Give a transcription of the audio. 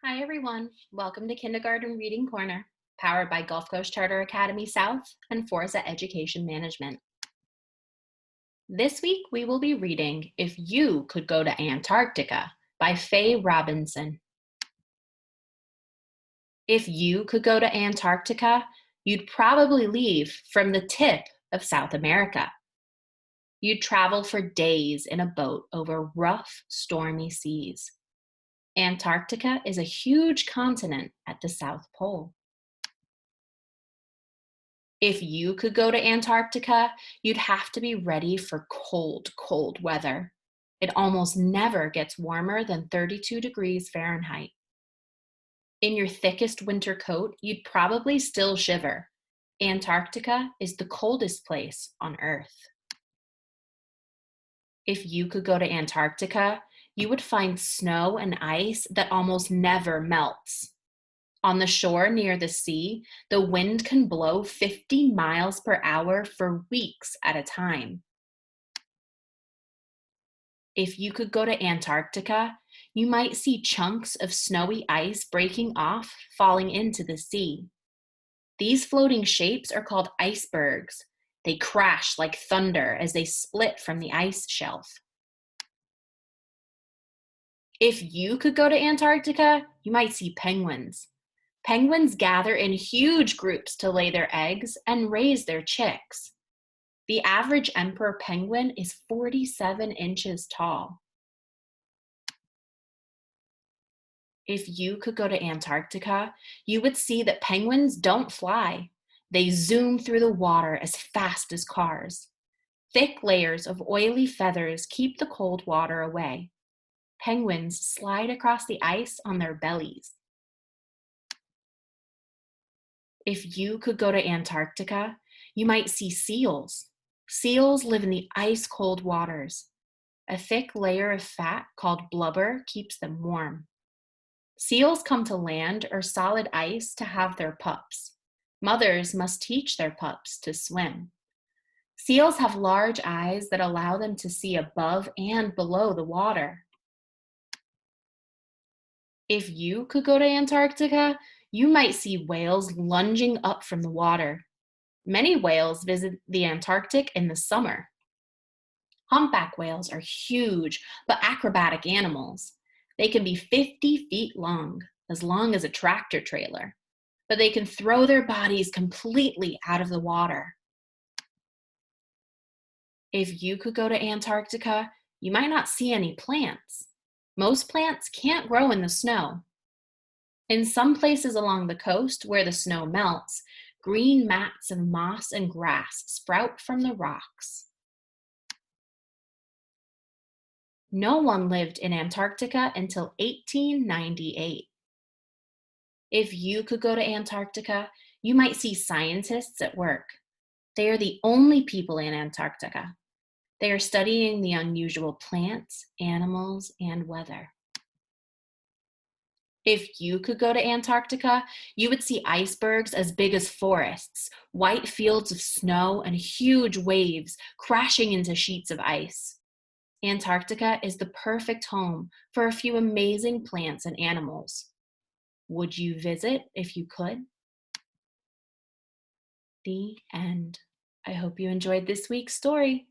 Hi, everyone. Welcome to Kindergarten Reading Corner, powered by Gulf Coast Charter Academy South and FORZA Education Management. This week, we will be reading If You Could Go to Antarctica by Faye Robinson. If you could go to Antarctica, you'd probably leave from the tip of South America. You'd travel for days in a boat over rough, stormy seas. Antarctica is a huge continent at the South Pole. If you could go to Antarctica, you'd have to be ready for cold, cold weather. It almost never gets warmer than 32 degrees Fahrenheit. In your thickest winter coat, you'd probably still shiver. Antarctica is the coldest place on Earth. If you could go to Antarctica, you would find snow and ice that almost never melts. On the shore near the sea, the wind can blow 50 miles per hour for weeks at a time. If you could go to Antarctica, you might see chunks of snowy ice breaking off, falling into the sea. These floating shapes are called icebergs. They crash like thunder as they split from the ice shelf. If you could go to Antarctica, you might see penguins. Penguins gather in huge groups to lay their eggs and raise their chicks. The average emperor penguin is 47 inches tall. If you could go to Antarctica, you would see that penguins don't fly. They zoom through the water as fast as cars. Thick layers of oily feathers keep the cold water away. Penguins slide across the ice on their bellies. If you could go to Antarctica, you might see seals. Seals live in the ice-cold waters. A thick layer of fat called blubber keeps them warm. Seals come to land or solid ice to have their pups. Mothers must teach their pups to swim. Seals have large eyes that allow them to see above and below the water. If you could go to Antarctica, you might see whales lunging up from the water. Many whales visit the Antarctic in the summer. Humpback whales are huge but acrobatic animals. They can be 50 feet long as a tractor trailer, but they can throw their bodies completely out of the water. If you could go to Antarctica, you might not see any plants. Most plants can't grow in the snow. In some places along the coast where the snow melts, green mats of moss and grass sprout from the rocks. No one lived in Antarctica until 1898. If you could go to Antarctica, you might see scientists at work. They are the only people in Antarctica. They are studying the unusual plants, animals, and weather. If you could go to Antarctica, you would see icebergs as big as forests, white fields of snow, and huge waves crashing into sheets of ice. Antarctica is the perfect home for a few amazing plants and animals. Would you visit if you could? The end. I hope you enjoyed this week's story.